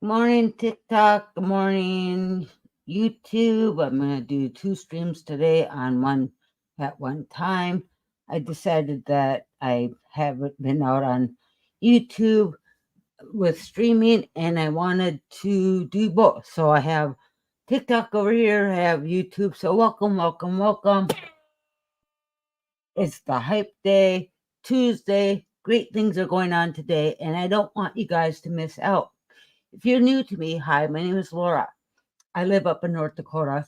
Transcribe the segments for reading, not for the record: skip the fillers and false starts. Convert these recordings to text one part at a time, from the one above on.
Morning TikTok, good morning YouTube. I'm going to do 2 streams today on one at one time. I decided that I haven't been out on YouTube with streaming and I wanted to do both. So I have TikTok over here, I have YouTube. So welcome. It's the Hype Day, Tuesday. Great things are going on today, and I don't want you guys to miss out. If you're new to me, hi, my name is Laura. I live up in North Dakota.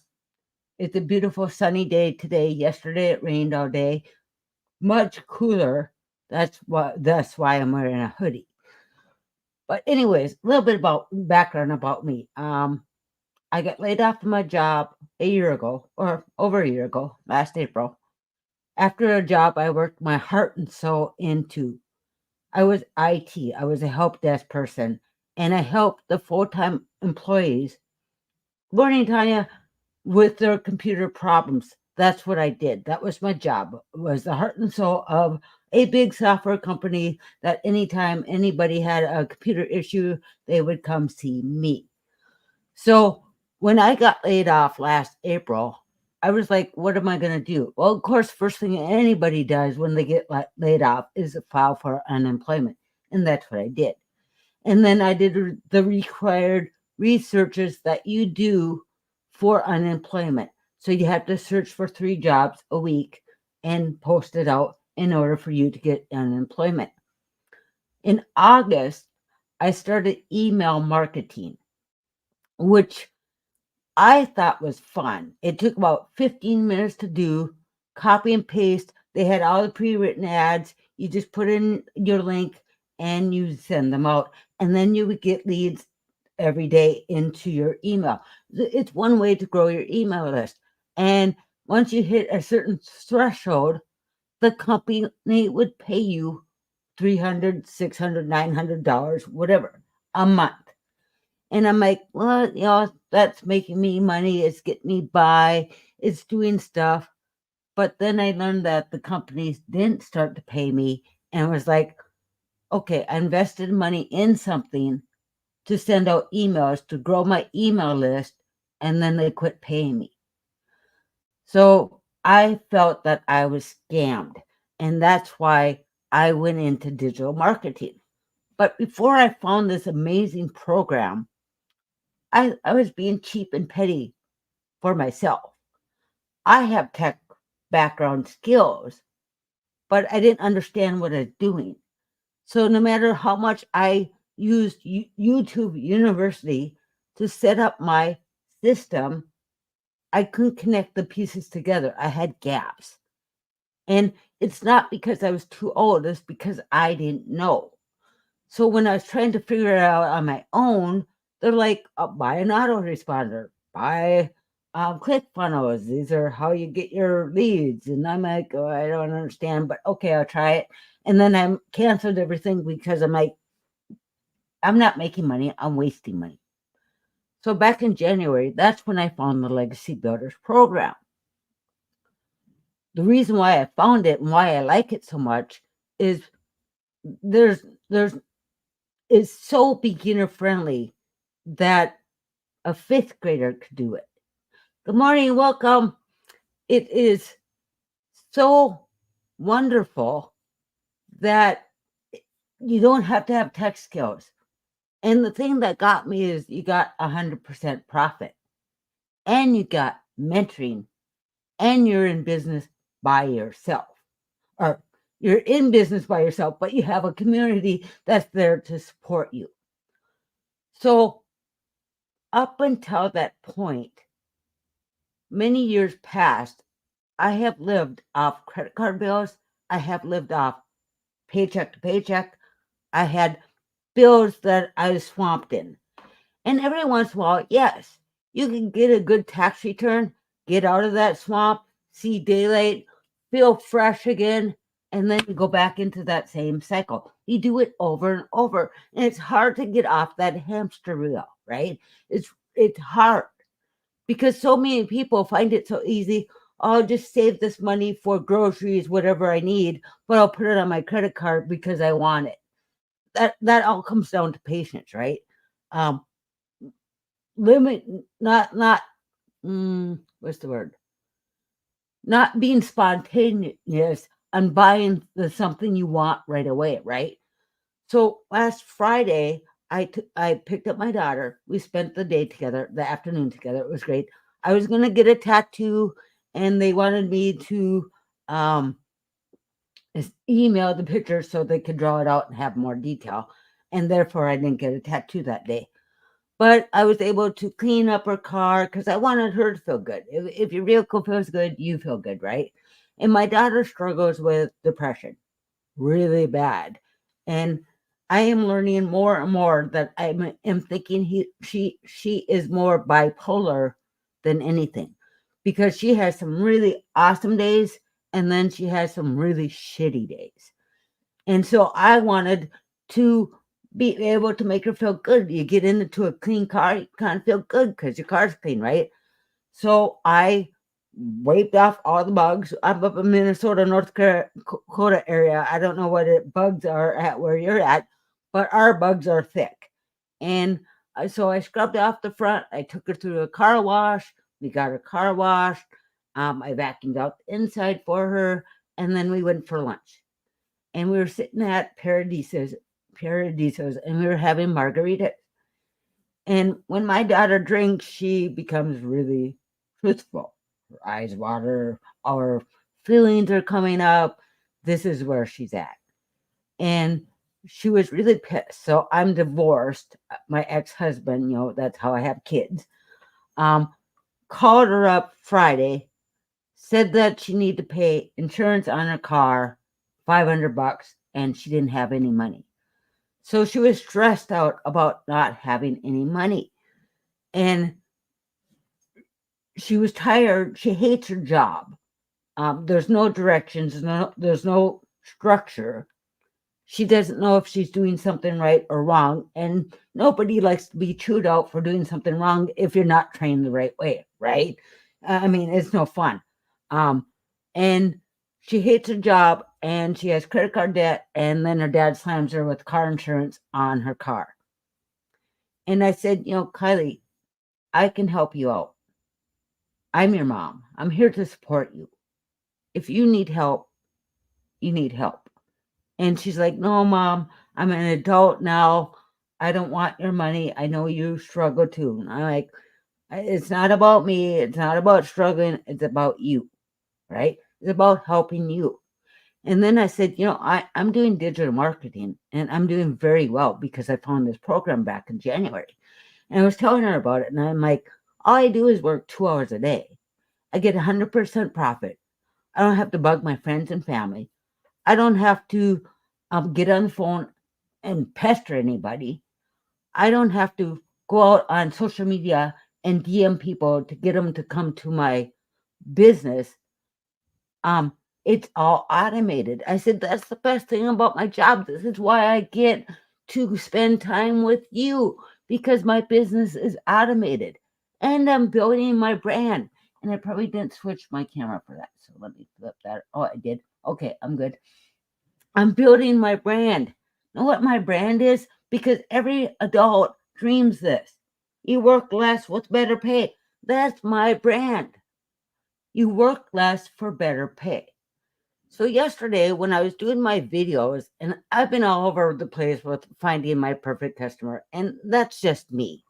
It's a beautiful sunny day today. Yesterday it rained all day. Much cooler. That's why I'm wearing a hoodie. But anyways, a little bit about background about me. I got laid off from my job a year ago, or over a year ago, last April. After a job I worked my heart and soul into. I was IT. I was a help desk person, and I helped the full-time employees. Morning, Tanya, with their computer problems. That's what I did. That was my job. It was the heart and soul of a big software company that anytime anybody had a computer issue, they would come see me. So when I got laid off last April, I was like, what am I going to do? Well, of course, first thing anybody does when they get laid off is file for unemployment. And that's what I did. And then I did the required researches that you do for unemployment. So you have to search for 3 jobs a week and post it out in order for you to get unemployment. In August, I started email marketing, which I thought was fun. It took about 15 minutes to do, copy and paste. They had all the pre-written ads. You just put in your link and you send them out. And then you would get leads every day into your email. It's one way to grow your email list. And once you hit a certain threshold, the company would pay you $300, $600, $900, whatever, a month. And I'm like, well, that's making me money. It's getting me by. It's doing stuff. But then I learned that the companies didn't start to pay me and was like, okay, I invested money in something to send out emails to grow my email list, and then they quit paying me. So I felt that I was scammed, and that's why I went into digital marketing. But before I found this amazing program, I was being cheap and petty for myself. I have tech background skills, but I didn't understand what I was doing. So no matter how much I used YouTube University to set up my system, I couldn't connect the pieces together. I had gaps. And it's not because I was too old, it's because I didn't know. So when I was trying to figure it out on my own, they're like, buy an autoresponder, buy ClickFunnels. These are how you get your leads. And I'm like, oh, I don't understand, but okay, I'll try it. And then I canceled everything because I'm like, I'm not making money, I'm wasting money. So back in January, that's when I found the Legacy Builders program. The reason why I found it and why I like it so much is there's is so beginner friendly that a 5th grader could do it. Good morning, welcome. It is so wonderful that you don't have to have tech skills. And the thing that got me is you got 100% profit, and you got mentoring, and you're in business by yourself. Or you're in business by yourself, but you have a community that's there to support you. So up until that point, many years past, I have lived off credit card bills. I have lived off paycheck to paycheck. I had bills that I was swamped in. And every once in a while, yes, you can get a good tax return, get out of that swamp, see daylight, feel fresh again, and then you go back into that same cycle. You do it over and over. And it's hard to get off that hamster wheel, right? It's hard because so many people find it so easy. I'll just save this money for groceries, whatever I need, but I'll put it on my credit card because I want it. That all comes down to patience, right? limit, not what's the word? Not being spontaneous and buying the something you want right away, right? So last Friday, I picked up my daughter. We spent the day together, the afternoon together. It was great. I was gonna get a tattoo, and they wanted me to um, email the picture so they could draw it out and have more detail. And therefore, I didn't get a tattoo that day. But I was able to clean up her car because I wanted her to feel good. If your vehicle feels good, you feel good, right? And my daughter struggles with depression really bad. And I am learning more and more that am thinking she is more bipolar than anything because she has some really awesome days and then she has some really shitty days. And so I wanted to be able to make her feel good. You get into a clean car, you kind of feel good because your car's clean, right? So I wiped off all the bugs. I'm up in Minnesota, North Dakota area. I don't know what bugs are at where you're at, but our bugs are thick. And so I scrubbed off the front. I took her through a car wash. We got her car washed. I vacuumed out the inside for her, and then we went for lunch. And we were sitting at Paradisos, and we were having margaritas. And when my daughter drinks, she becomes really truthful. Her eyes water, our feelings are coming up. This is where she's at. And she was really pissed. So I'm divorced. My ex-husband, that's how I have kids. Um, called her up Friday, said that she needed to pay insurance on her car, $500, and she didn't have any money. So she was stressed out about not having any money. And she was tired. She hates her job. There's no directions. There's no structure. She doesn't know if she's doing something right or wrong. And nobody likes to be chewed out for doing something wrong if you're not trained the right way, right? I mean, it's no fun. And she hates her job and she has credit card debt. And then her dad slams her with car insurance on her car. And I said, Kylie, I can help you out. I'm your mom. I'm here to support you. If you need help, you need help. And she's like, no, Mom, I'm an adult now. I don't want your money. I know you struggle too. And I'm like, it's not about me. It's not about struggling. It's about you, right? It's about helping you. And then I said, I'm doing digital marketing and I'm doing very well because I found this program back in January. And I was telling her about it. And I'm like, all I do is work 2 hours a day. I get 100% profit. I don't have to bug my friends and family. I don't have to get on the phone and pester anybody. I don't have to go out on social media and DM people to get them to come to my business. Um, it's all automated. I said, that's the best thing about my job. This is why I get to spend time with you because my business is automated and I'm building my brand. And I probably didn't switch my camera for that. So let me flip that. Oh, I did. Okay, I'm good. I'm building my brand. Know what my brand is? Because every adult dreams this. You work less with better pay. That's my brand. You work less for better pay. So yesterday when I was doing my videos, and I've been all over the place with finding my perfect customer, and that's just me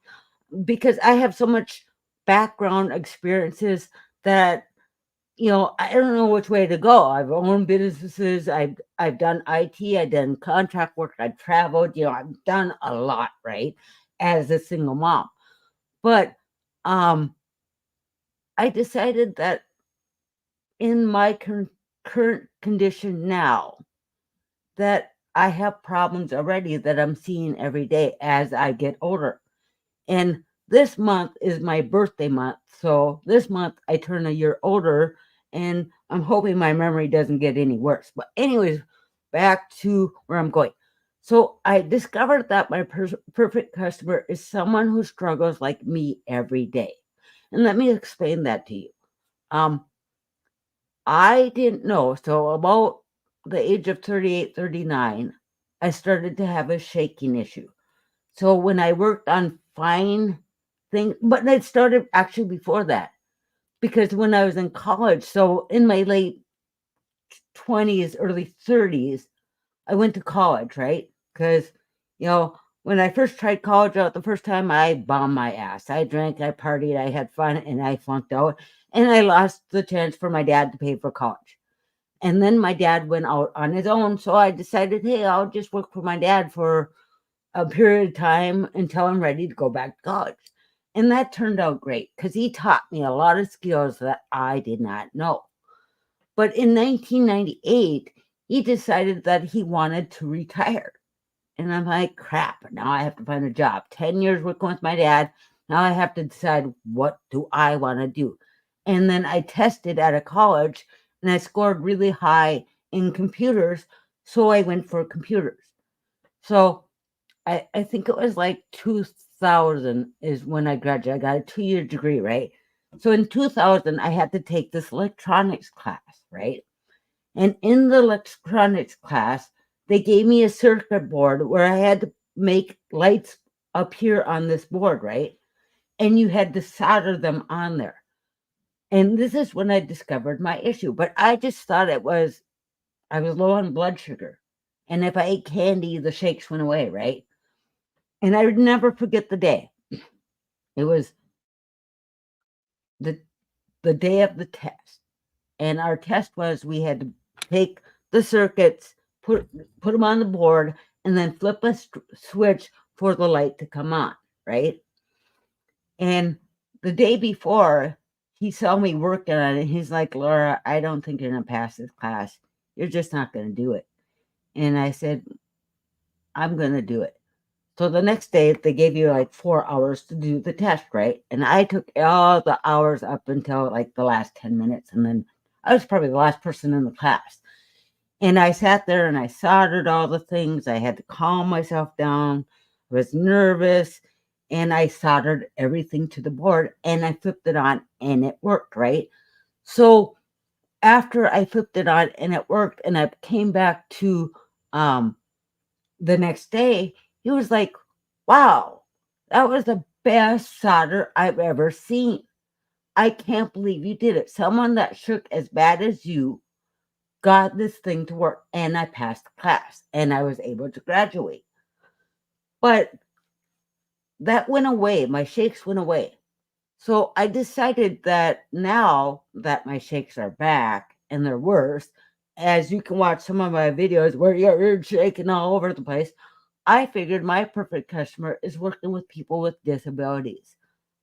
because I have so much background experiences that I don't know which way to go. I've owned businesses. I've done IT. I've done contract work. I've traveled. I've done a lot, right? As a single mom, but I decided that in my current condition now, that I have problems already that I'm seeing every day as I get older. And this month is my birthday month. So this month I turn a year older and I'm hoping my memory doesn't get any worse. But, anyways, back to where I'm going. So I discovered that my perfect customer is someone who struggles like me every day. And let me explain that to you. I didn't know. So, about the age of 38, 39, I started to have a shaking issue. So when I worked on fine thing, but it started actually before that because when I was in college, so in my late 20s, early 30s, I went to college, right? Because, when I first tried college out the first time, I bombed my ass. I drank, I partied, I had fun, and I flunked out. And I lost the chance for my dad to pay for college. And then my dad went out on his own. So I decided, hey, I'll just work for my dad for a period of time until I'm ready to go back to college. And that turned out great because he taught me a lot of skills that I did not know. But in 1998, he decided that he wanted to retire. And I'm like, crap, now I have to find a job. 10 years working with my dad. Now I have to decide what do I want to do. And then I tested at a college and I scored really high in computers. So I went for computers. So I think it was like 2000 is when I graduated. I got a 2-year degree, right? So in 2000, I had to take this electronics class, right? And in the electronics class, they gave me a circuit board where I had to make lights appear on this board, right? And you had to solder them on there. And this is when I discovered my issue. But I just thought I was low on blood sugar. And if I ate candy, the shakes went away, right? And I would never forget the day. It was the the day of the test. And our test was we had to take the circuits, put them on the board, and then flip a switch for the light to come on, right? And the day before, he saw me working on it. He's like, Laura, I don't think you're going to pass this class. You're just not going to do it. And I said, I'm going to do it. So the next day, they gave you like 4 hours to do the test, right? And I took all the hours up until like the last 10 minutes. And then I was probably the last person in the class. And I sat there and I soldered all the things. I had to calm myself down. I was nervous. And I soldered everything to the board and I flipped it on and it worked, right? So after I flipped it on and it worked and I came back to the next day, he was like, wow, that was the best solder I've ever seen. I can't believe you did it. Someone that shook as bad as you got this thing to work. And I passed the class and I was able to graduate. But that went away. My shakes went away. So I decided that now that my shakes are back and they're worse, as you can watch some of my videos where you're shaking all over the place, I figured my perfect customer is working with people with disabilities.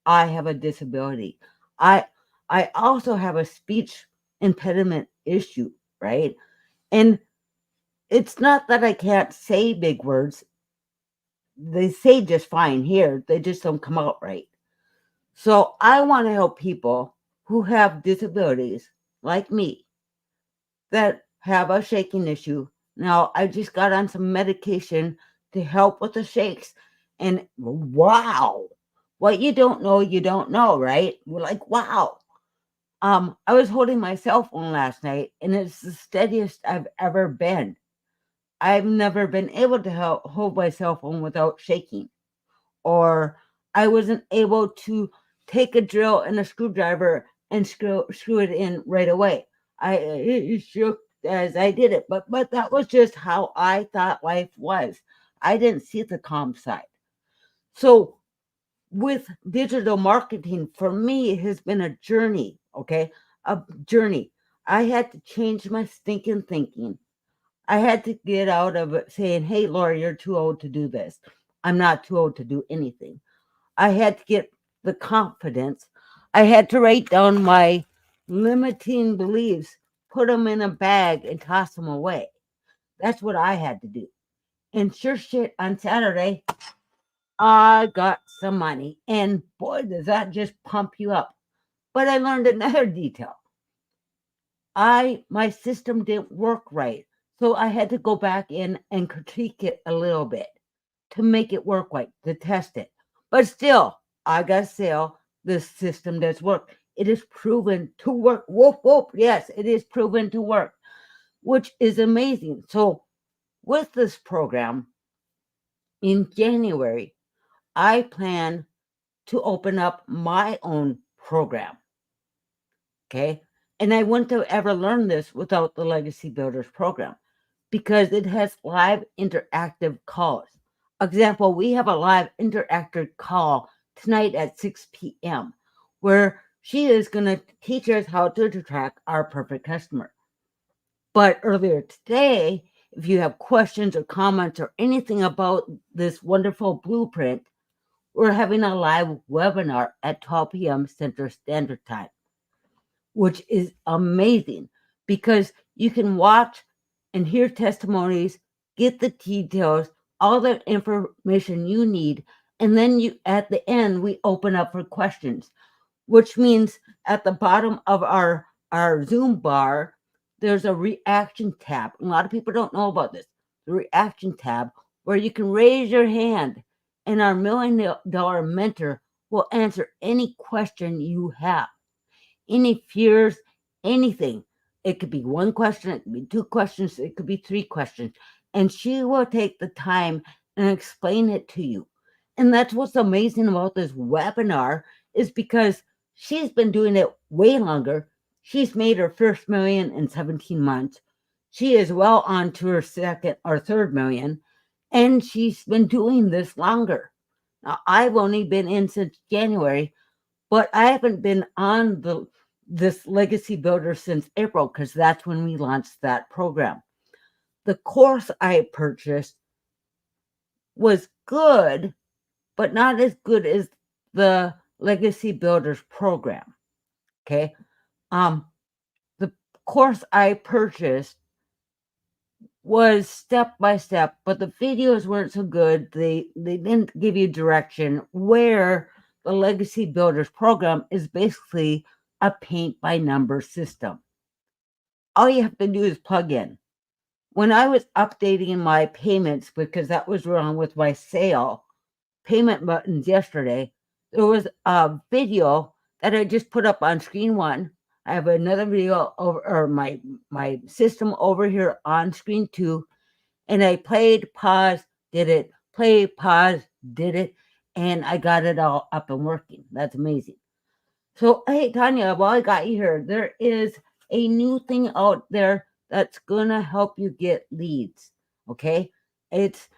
I have a disability. I I also have a speech impediment issue, right? And it's not that I can't say big words. They say just fine here. They just don't come out right. So I want to help people who have disabilities like me that have a shaking issue. Now, I just got on some medication to help with the shakes. And wow, what you don't know, right? We're like, wow. I was holding my cell phone last night and it's the steadiest I've ever been. I've never been able to hold my cell phone without shaking, or I wasn't able to take a drill and a screwdriver and screw it in right away. It shook as I did it, but that was just how I thought life was. I didn't see the calm side. So with digital marketing, for me, it has been a journey. Okay, a journey. I had to change my stinking thinking. I had to get out of it saying, hey, Laura, you're too old to do this. I'm not too old to do anything. I had to get the confidence. I had to write down my limiting beliefs, put them in a bag, and toss them away. That's what I had to do. And sure shit, on Saturday, I got some money. And boy, does that just pump you up. But I learned another detail. My system didn't work right. So I had to go back in and critique it a little bit to make it work right, to test it. But still, I got to say, the system does work. It is proven to work. Whoop, whoop. Yes, it is proven to work, which is amazing. So with this program in January, I plan to open up my own program. Okay. And I wouldn't have ever learned this without the Legacy Builders program because it has live interactive calls. Example, we have a live interactive call tonight at 6 p.m. where she is going to teach us how to attract our perfect customer. But earlier today, if you have questions or comments or anything about this wonderful blueprint, we're having a live webinar at 12 p.m. Central Standard Time, which is amazing because you can watch and hear testimonies, get the details, all the information you need, and then you at the end we open up for questions, which means at the bottom of our Zoom bar there's a reaction tab. A lot of people don't know about this. The reaction tab where you can raise your hand and our $1 million mentor will answer any question you have. Any fears, anything. It could be one question, it could be two questions, it could be three questions. And she will take the time and explain it to you. And that's what's amazing about this webinar is because she's been doing it way longer. She's made her first million in 17 months. She is well on to her second or third million. And she's been doing this longer. Now, I've only been in since January, but I haven't been on this Legacy Builder since April because that's when we launched that program. The course I purchased was good, but not as good as the Legacy Builders program. Okay. The course I purchased was step by step, but the videos weren't so good. They didn't give you direction, where the Legacy Builders program is basically a paint by number system. All you have to do is plug in. When I was updating my payments, because that was wrong with my sale payment buttons yesterday, there was a video that I just put up on screen one. I have another video over, or my system over here on screen two, and I played, pause, did it, play, pause, did it, and I got it all up and working. That's amazing. So, hey, Tanya, while I got you here, there is a new thing out there that's gonna help you get leads. Okay, it's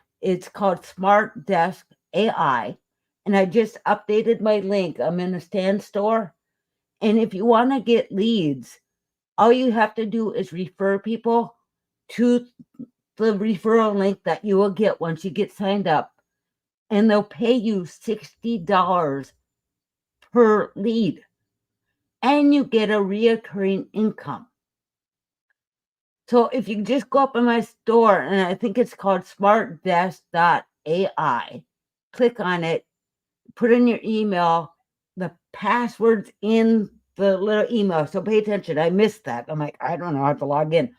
called Smart Desk AI, and I just updated my link. I'm in a Stan Store, and if you want to get leads, all you have to do is refer people to the referral link that you will get once you get signed up, and they'll pay you $60 per lead. And you get a reoccurring income. So if you just go up in my store, and I think it's called smartdesk.ai, click on it, put in your email, the password's in the little email. So pay attention. I missed that. I'm like, I don't know how to log in.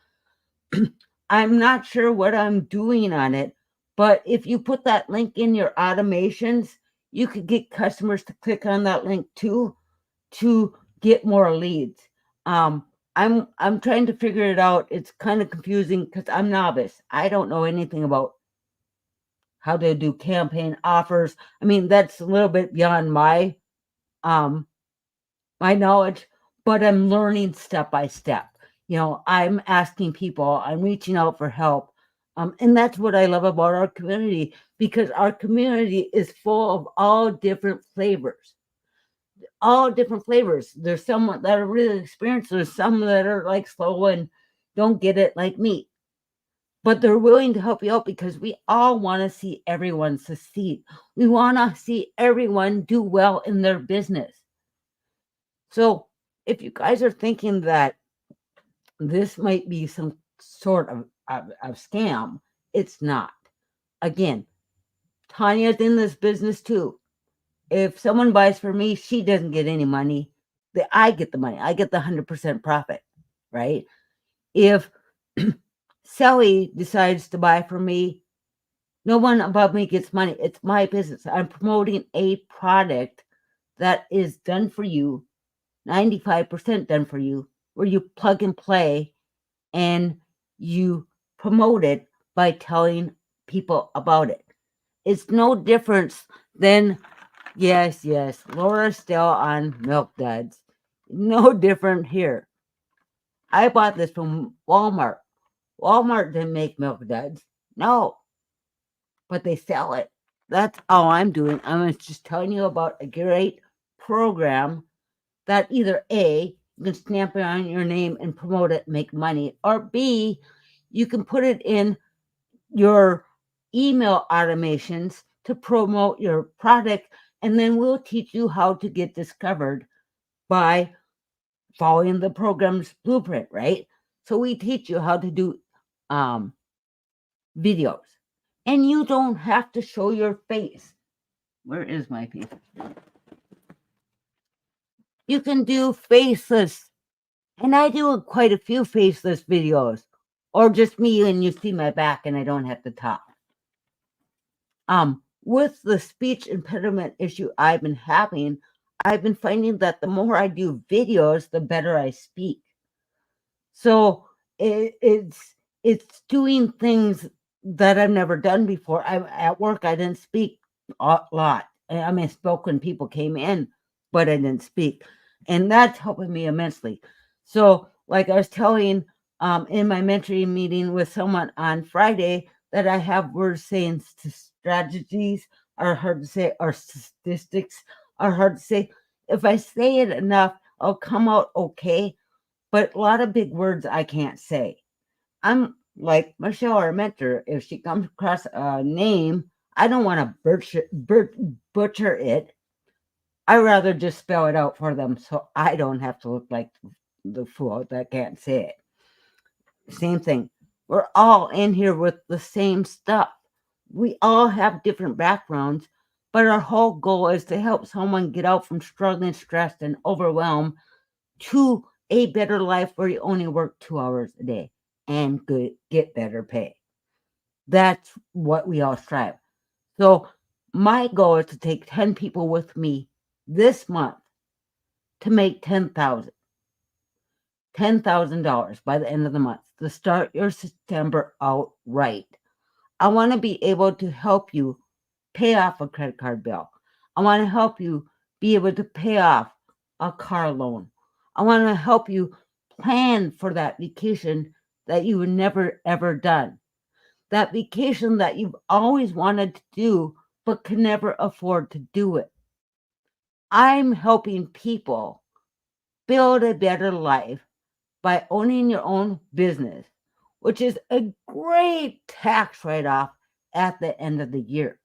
I'm not sure what I'm doing on it, but if you put that link in your automations, you could get customers to click on that link too to get more leads. I'm trying to figure it out. It's kind of confusing because I'm novice. I don't know anything about how to do campaign offers. I mean, that's a little bit beyond my knowledge, but I'm learning step by step. You know, I'm asking people, I'm reaching out for help. And that's what I love about our community, because our community is full of all different flavors. All different flavors. There's some that are really experienced. There's some that are like slow and don't get it like me. But they're willing to help you out because we all want to see everyone succeed. We want to see everyone do well in their business. So if you guys are thinking that this might be some sort of scam, it's not. Again, Tanya's in this business too. If someone buys for me, she doesn't get any money. I get the money. I get the 100% profit, right? If Sally decides to buy from me, no one above me gets money. It's my business. I'm promoting a product that is done for you, 95% done for you, where you plug and play and you promote it by telling people about it. It's no difference than Yes. Laura's still on Milk Duds. No different here. I bought this from Walmart. Walmart didn't make Milk Duds. No, but they sell it. That's all I'm doing. I'm just telling you about a great program that either A, you can stamp it on your name and promote it, make money, or B, you can put it in your email automations to promote your product, and then we'll teach you how to get discovered by following the program's blueprint, right? So we teach you how to do videos, and you don't have to show your face. Where is my piece? You can do faceless, and I do quite a few faceless videos, or just me and you see my back and I don't have to talk. With the speech impediment issue I've been having, I've been finding that the more I do videos, the better I speak. So it's doing things that I've never done before. At work, I didn't speak a lot. I mean, I spoke when people came in, but I didn't speak, and that's helping me immensely. So, like I was telling in my mentoring meeting with someone on Friday, that I have words saying strategies are hard to say, or statistics are hard to say. If I say it enough, I'll come out okay, but a lot of big words I can't say. I'm like Michelle, our mentor. If she comes across a name, I don't want to butcher it. I rather just spell it out for them so I don't have to look like the fool that can't say it. Same thing. We're all in here with the same stuff. We all have different backgrounds, but our whole goal is to help someone get out from struggling, stressed, and overwhelmed to a better life where you only work 2 hours a day and get better pay. That's what we all strive. So my goal is to take 10 people with me this month to make $10,000 by the end of the month to start your September out right. I want to be able to help you pay off a credit card bill. I want to help you be able to pay off a car loan. I want to help you plan for that vacation that you've never ever done. That vacation that you've always wanted to do but can never afford to do it. I'm helping people build a better life by owning your own business, which is a great tax write off at the end of the year.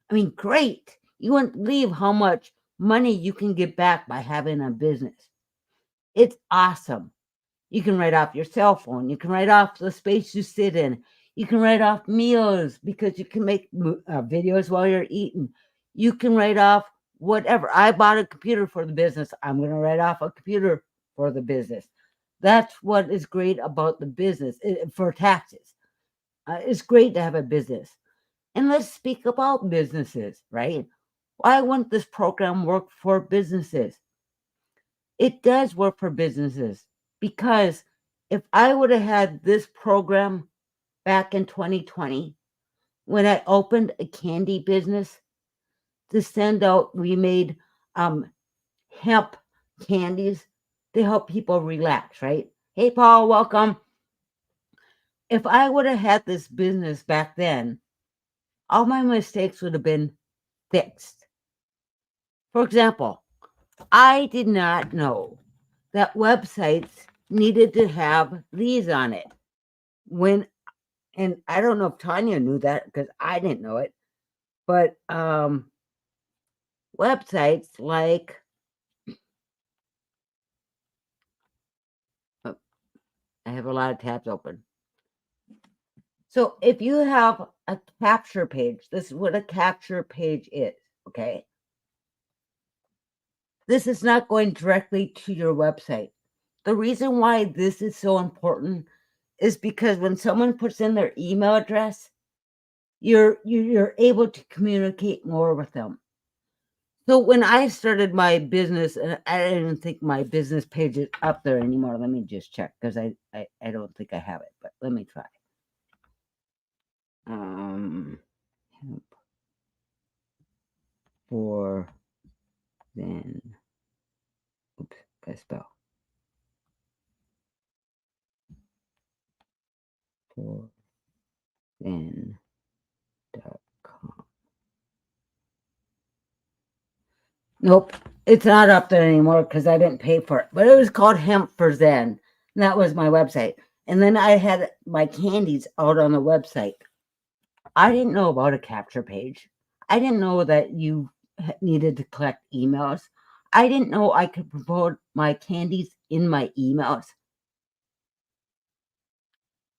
I mean, great. You wouldn't believe how much money you can get back by having a business. It's awesome. You can write off your cell phone. You can write off the space you sit in. You can write off meals because you can make videos while you're eating. You can write off whatever. I bought a computer for the business. I'm going to write off a computer for the business. That's what is great about the business for taxes. It's great to have a business. And let's speak about businesses, right? Why wouldn't this program work for businesses? It does work for businesses because if I would have had this program back in 2020, when I opened a candy business to send out, we made hemp candies to help people relax, right? Hey, Paul, welcome. If I would have had this business back then, all my mistakes would have been fixed. For example, I did not know that websites needed to have these on it. And I don't know if Tanya knew that because I didn't know it, but websites like oh, I have a lot of tabs open. So if you have a capture page, this is what a capture page is, okay? This is not going directly to your website. The reason why this is so important is because when someone puts in their email address, you're able to communicate more with them. So when I started my business, and I didn't think my business page is up there anymore. Let me just check because I don't think I have it, but let me try. for then. Oops, I spell. For then.com. Nope, it's not up there anymore because I didn't pay for it. But it was called Hemp for Zen. And that was my website. And then I had my candies out on the website. I didn't know about a capture page. I didn't know that you needed to collect emails. I didn't know I could promote my candies in my emails.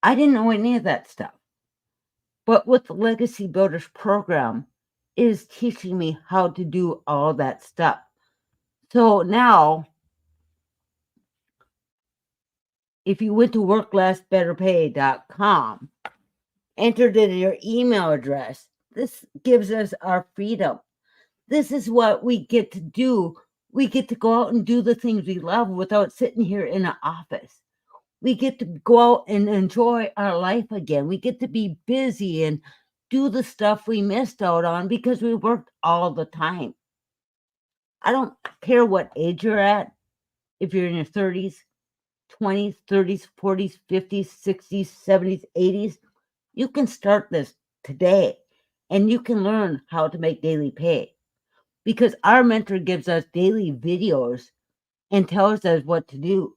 I didn't know any of that stuff. But with the Legacy Builders program, it is teaching me how to do all that stuff. So now, if you went to worklessbetterpay.com, entered in your email address, this gives us our freedom. This is what we get to do. We get to go out and do the things we love without sitting here in an office. We get to go out and enjoy our life again. We get to be busy and do the stuff we missed out on because we worked all the time. I don't care what age you're at, if you're in your 30s, 20s, 30s, 40s, 50s, 60s, 70s, 80s, you can start this today and you can learn how to make daily pay because our mentor gives us daily videos and tells us what to do.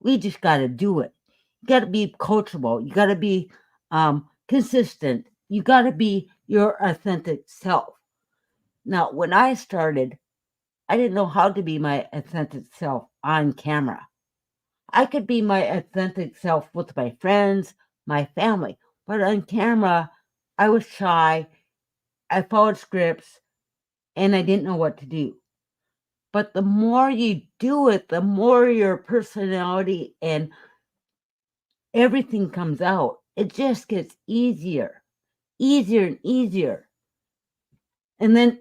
We just got to do it. You got to be coachable. You got to be consistent. You got to be your authentic self. Now, when I started, I didn't know how to be my authentic self on camera. I could be my authentic self with my friends, my family, but on camera, I was shy. I followed scripts and I didn't know what to do. But the more you do it, the more your personality and everything comes out. It just gets easier and easier. And then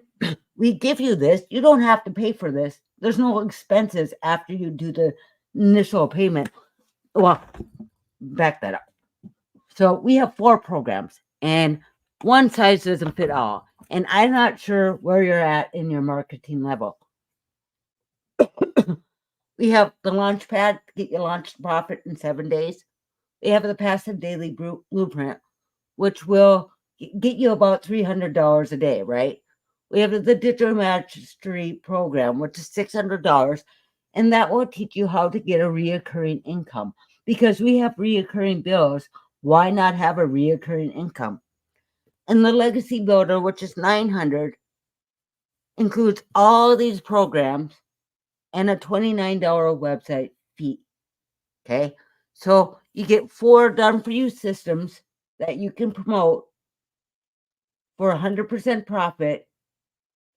we give you this. You don't have to pay for this. There's no expenses after you do the initial payment. Well, back that up. So we have 4 programs, and one size doesn't fit all. And I'm not sure where you're at in your marketing level. We have the launch pad to get you launched profit in 7 days. We have the passive daily blueprint, which will get you about $300 a day, right? We have the digital mastery program, which is $600, and that will teach you how to get a reoccurring income. Because we have reoccurring bills, why not have a reoccurring income? And the Legacy Builder, which is $900, includes all these programs and a $29 website fee. Okay, so you get 4 done-for-you systems that you can promote for 100% profit.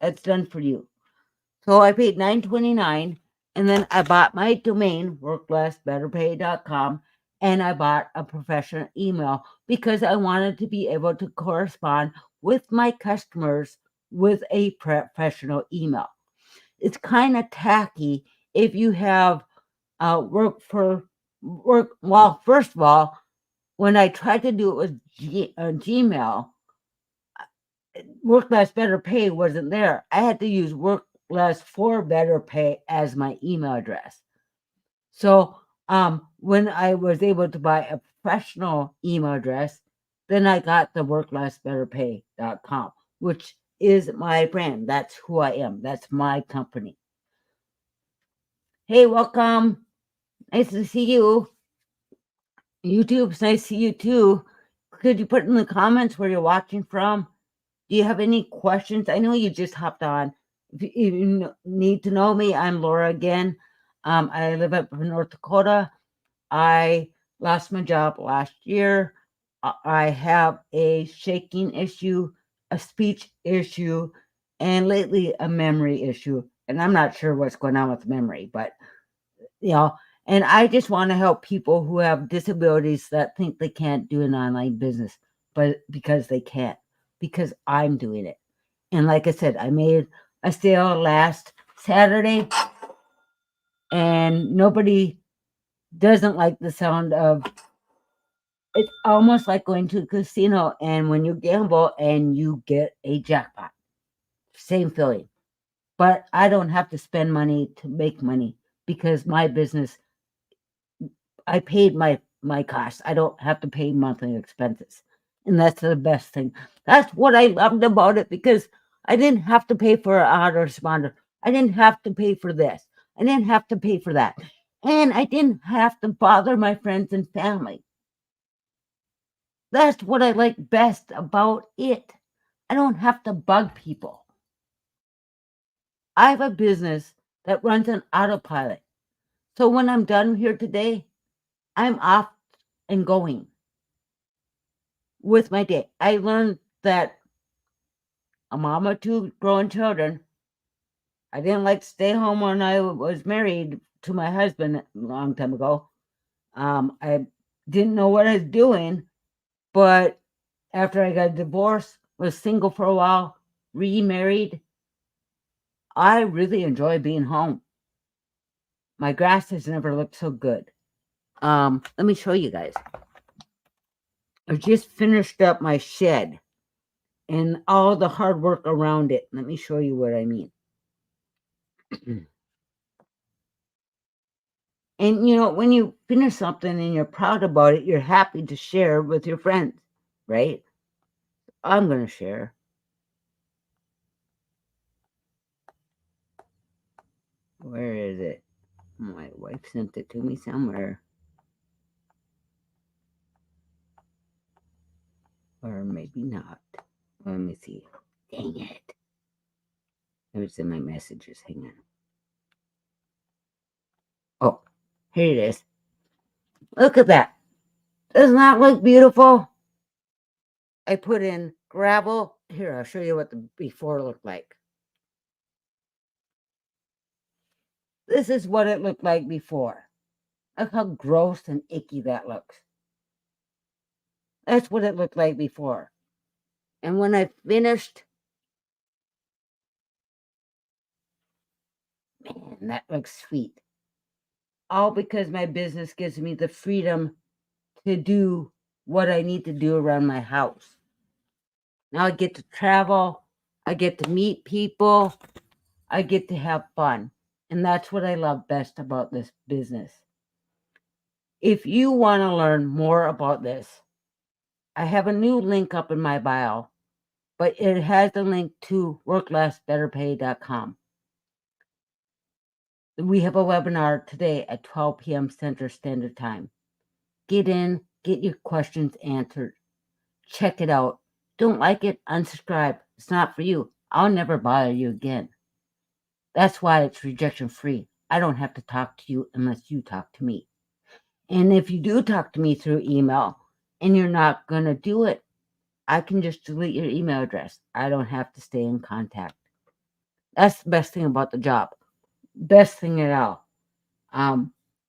That's done for you. So I paid $9.29, and then I bought my domain, worklessbetterpay.com, and I bought a professional email because I wanted to be able to correspond with my customers with a professional email. It's kind of tacky if you have work. Well, first of all, when I tried to do it with Gmail, Work Less Better Pay wasn't there. I had to use Work Less for Better Pay as my email address. So when I was able to buy a professional email address, then I got the worklessbetterpay.com, which is my brand. That's who I am. That's my company. Hey, welcome. Nice to see you. YouTube's nice to see you too. Could you put in the comments where you're watching from? Do you have any questions? I know you just hopped on. If you need to know me, I'm Laura again. I live up in North Dakota. I lost my job last year. I have a shaking issue, a speech issue, and lately a memory issue. And I'm not sure what's going on with memory, but and I just want to help people who have disabilities that think they can't do an online business, but because they can't, because I'm doing it. And like I said, I made a sale last Saturday, and nobody doesn't like the sound of it's almost like going to a casino and when you gamble and you get a jackpot. Same feeling. But I don't have to spend money to make money because my business, I paid my costs. I don't have to pay monthly expenses. And that's the best thing. That's what I loved about it because I didn't have to pay for an autoresponder. I didn't have to pay for this. I didn't have to pay for that. And I didn't have to bother my friends and family. That's what I like best about it. I don't have to bug people. I have a business that runs on autopilot. So when I'm done here today, I'm off and going with my day. I learned that a mom of two growing children. I didn't like to stay home when I was married to my husband a long time ago. I didn't know what I was doing, but after I got divorced, was single for a while, remarried, I really enjoy being home. My grass has never looked so good. Let me show you guys. I just finished up my shed and all the hard work around it. Let me show you what I mean. And when you finish something and you're proud about it, you're happy to share with your friends, right? I'm going to share. Where is it? My wife sent it to me somewhere. Or maybe not. Let me see. Dang it. It was in my messages. Hang on. Oh, here it is. Look at that. Doesn't that look beautiful? I put in gravel. Here, I'll show you what the before looked like. This is what it looked like before. Look how gross and icky that looks. That's what it looked like before. And when I finished, man, that looks sweet. All because my business gives me the freedom to do what I need to do around my house. Now I get to travel. I get to meet people. I get to have fun. And that's what I love best about this business. If you want to learn more about this, I have a new link up in my bio, but it has the link to worklessbetterpay.com. We have a webinar today at 12 p.m. Central Standard Time. Get in, get your questions answered. Check it out. Don't like it? Unsubscribe. It's not for you. I'll never bother you again. That's why it's rejection free. I don't have to talk to you unless you talk to me. And if you do talk to me through email and you're not going to do it, I can just delete your email address. I don't have to stay in contact. That's the best thing about the job. Best thing at all.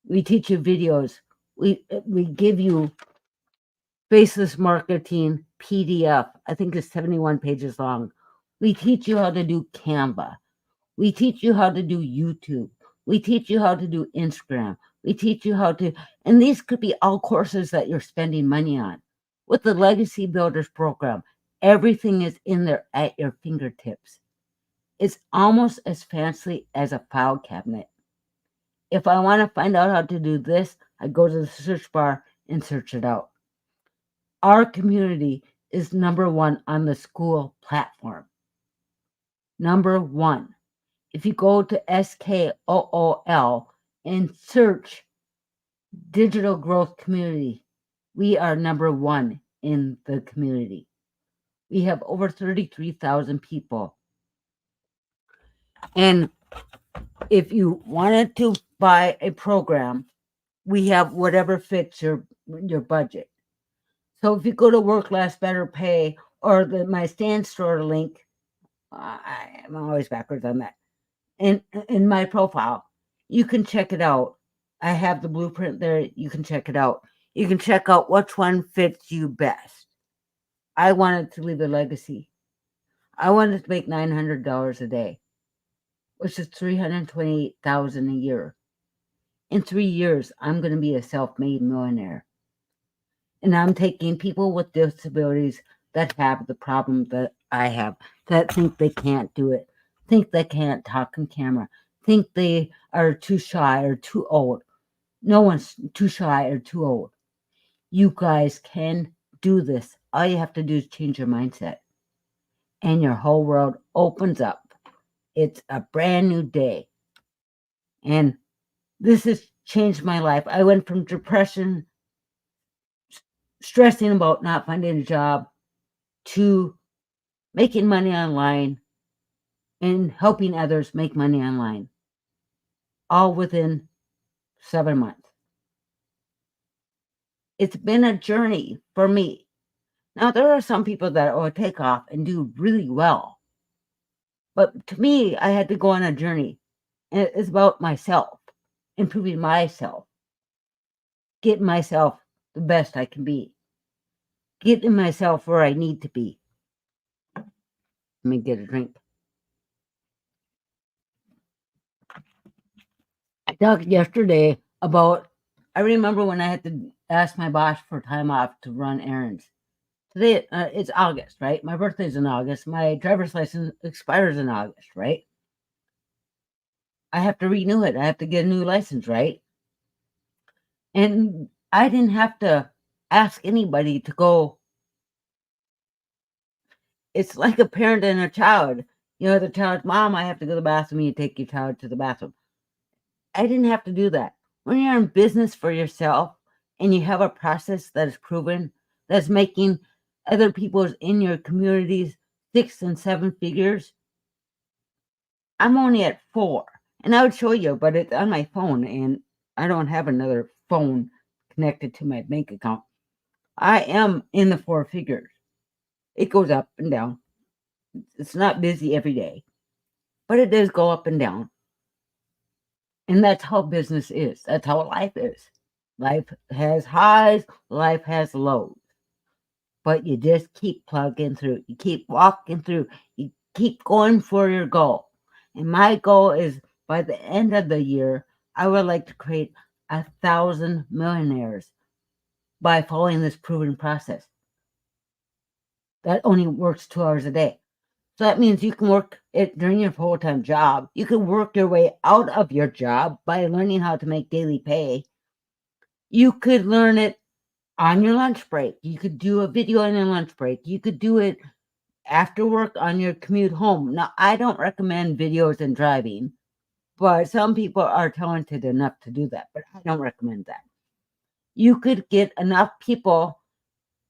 We teach you videos. We give you Faceless Marketing PDF. I think it's 71 pages long. We teach you how to do Canva. We teach you how to do YouTube. We teach you how to do Instagram. We teach you how to, and these could be all courses that you're spending money on. With the Legacy Builders program, everything is in there at your fingertips. It's almost as fancy as a file cabinet. If I want to find out how to do this, I go to the search bar and search it out. Our community is number one on the school platform. Number one. If you go to SKOOL and search Digital Growth Community, we are number one in the community. We have over 33,000 people. And if you wanted to buy a program, we have whatever fits your budget. So if you go to Work Less Better Pay or my Stand Store link, I'm always backwards on that. In my profile, you can check it out. I have the blueprint there. You can check it out. You can check out which one fits you best. I wanted to leave a legacy. I wanted to make $900 a day, which is $328,000 a year. In 3 years, I'm going to be a self-made millionaire. And I'm taking people with disabilities that have the problem that I have, that think they can't do it, think they can't talk on camera, think they are too shy or too old. No one's too shy or too old. You guys can do this. All you have to do is change your mindset, and your whole world opens up. It's a brand new day. And this has changed my life. I went from depression, stressing about not finding a job, to making money online and helping others make money online, all within 7 months. It's been a journey for me. Now, there are some people that will take off and do really well. But to me, I had to go on a journey. And it's about myself, improving myself, getting myself the best I can be, getting myself where I need to be. Let me get a drink. I talked yesterday about, I remember when I had to ask my boss for time off to run errands. Today, it's August, right? My birthday's in August. My driver's license expires in August, right? I have to renew it. I have to get a new license, right? And I didn't have to ask anybody to go. It's like a parent and a child. You know, the child's mom, I have to go to the bathroom. You take your child to the bathroom. I didn't have to do that. When you're in business for yourself and you have a process that is proven, that's making other people's in your communities 6 and 7 figures, I'm only at 4. And I would show you, but it's on my phone and I don't have another phone connected to my bank account. I am in the 4 figures. It goes up and down. It's not busy every day, but it does go up and down. And that's how business is. That's how life is. Life has highs, life has lows. But you just keep plugging through. You keep walking through. You keep going for your goal. And my goal is by the end of the year, I would like to create 1,000 millionaires by following this proven process. That only works 2 hours a day. So that means you can work it during your full-time job. You can work your way out of your job by learning how to make daily pay. You could learn it on your lunch break. You could do a video on your lunch break. You could do it after work on your commute home. Now, I don't recommend videos and driving, but some people are talented enough to do that, but I don't recommend that. You could get enough people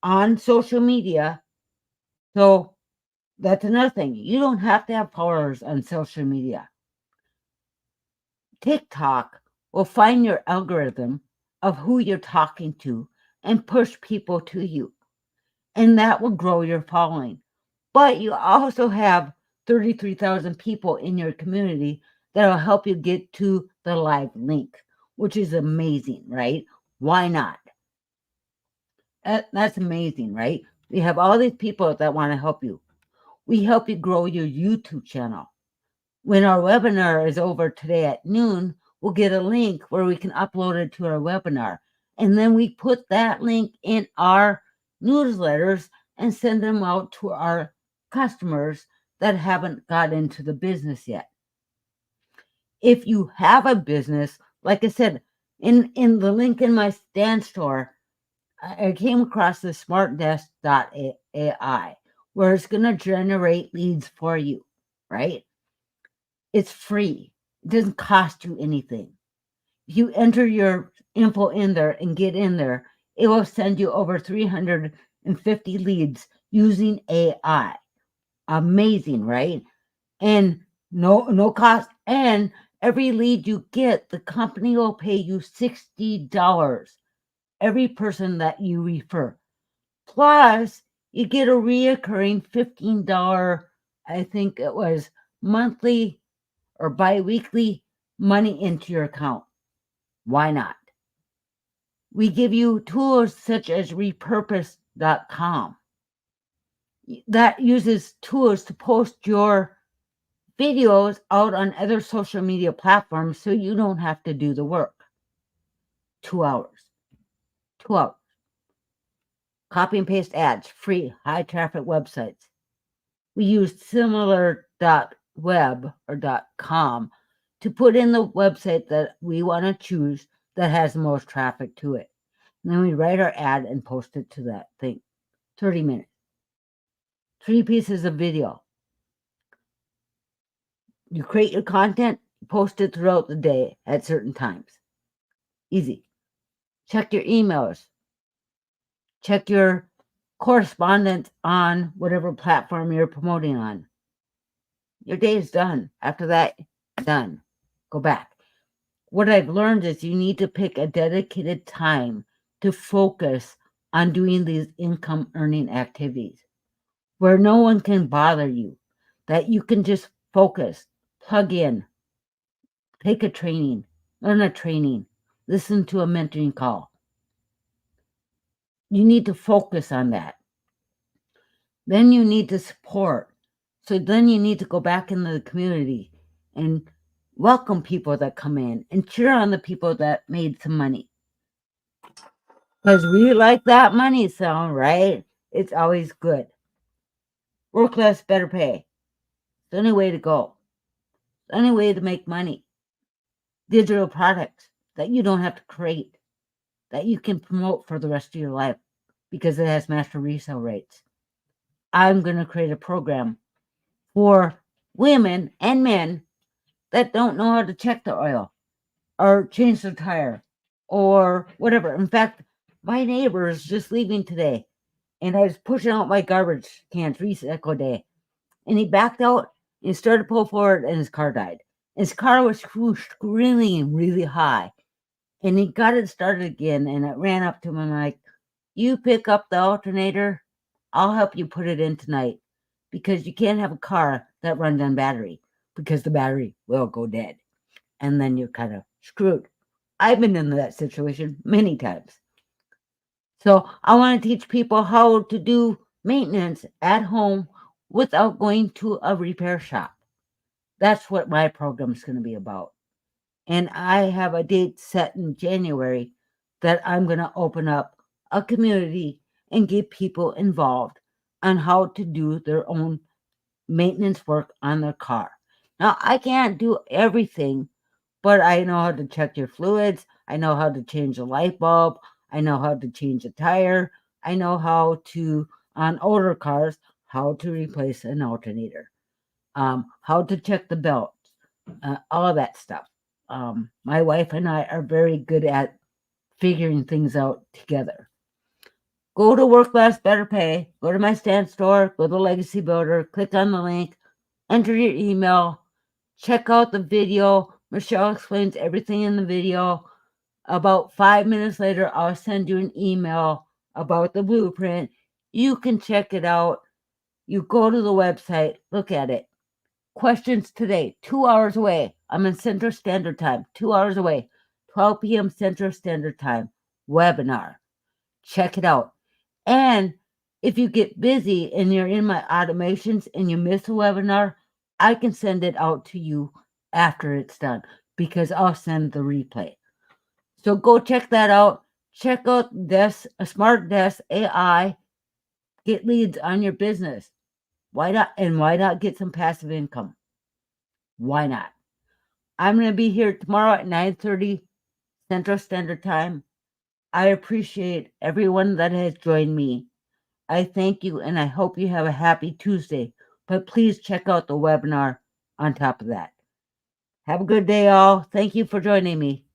on social media. So that's another thing. You don't have to have followers on social media. TikTok will find your algorithm of who you're talking to and push people to you. And that will grow your following. But you also have 33,000 people in your community that will help you get to the live link, which is amazing, right? Why not? That's amazing, right? We have all these people that want to help you. We help you grow your YouTube channel. When our webinar is over today at noon, we'll get a link where we can upload it to our webinar. And then we put that link in our newsletters and send them out to our customers that haven't got into the business yet. If you have a business, like I said, in the link in my Stan Store, I came across the smartdesk.ai, where it's going to generate leads for you, right? It's free. It doesn't cost you anything. If you enter your info in there and get in there, it will send you over 350 leads using AI. Amazing, right? And no cost. And every lead you get, the company will pay you $60. Every person that you refer. Plus, you get a reoccurring $15, I think it was monthly or bi-weekly money into your account. Why not? We give you tools such as repurpose.com that uses tools to post your videos out on other social media platforms so you don't have to do the work. 2 hours. 2 hours. Copy and paste ads, free, high traffic websites. We used similar.web or .com to put in the website that we want to choose that has the most traffic to it. And then we write our ad and post it to that thing. 30 minutes. 3 pieces of video. You create your content, post it throughout the day at certain times. Easy. Check your emails. Check your correspondence on whatever platform you're promoting on. Your day is done. After that, done. Go back. What I've learned is you need to pick a dedicated time to focus on doing these income earning activities where no one can bother you, that you can just focus, plug in, take a training, learn a training, listen to a mentoring call. You need to focus on that. Then you need to support. So then you need to go back into the community and welcome people that come in and cheer on the people that made some money. Because we like that money sound, right? It's always good. Work less, better pay. It's the only way to go. It's the only way to make money. Digital products that you don't have to create, that you can promote for the rest of your life because it has master resale rates. I'm going to create a program for women and men that don't know how to check the oil or change the tire or whatever. In fact, my neighbor is just leaving today, and I was pushing out my garbage cans, recycle day, and he backed out and started to pull forward, and his car died. His car was screaming really high, and he got it started again, and I ran up to him and I'm like, you pick up the alternator, I'll help you put it in tonight, because you can't have a car that runs on battery, because the battery will go dead, and then you're kind of screwed. I've been in that situation many times. So I want to teach people how to do maintenance at home without going to a repair shop. That's what my program is going to be about. And I have a date set in January that I'm going to open up a community and get people involved on how to do their own maintenance work on their car. Now, I can't do everything, but I know how to check your fluids. I know how to change a light bulb. I know how to change a tire. I know how to, on older cars, how to replace an alternator, how to check the belt, all of that stuff. My wife and I are very good at figuring things out together. Go to Work Less, Better Pay. Go to my Stan Store. Go to Legacy Builder. Click on the link. Enter your email. Check out the video. Michelle explains everything in the video. About 5 minutes later, I'll send you an email about the blueprint. You can check it out. You go to the website. Look at it. Questions today, 2 hours away. I'm in Central Standard Time, 2 hours away, 12 p.m. Central Standard Time, webinar. Check it out. And if you get busy and you're in my automations and you miss a webinar, I can send it out to you after it's done because I'll send the replay. So go check that out. Check out Smart Desk AI. Get leads on your business. Why not? And why not get some passive income? Why not? I'm going to be here tomorrow at 9:30 Central Standard Time. I appreciate everyone that has joined me. I thank you, and I hope you have a happy Tuesday. But please check out the webinar on top of that. Have a good day, all. Thank you for joining me.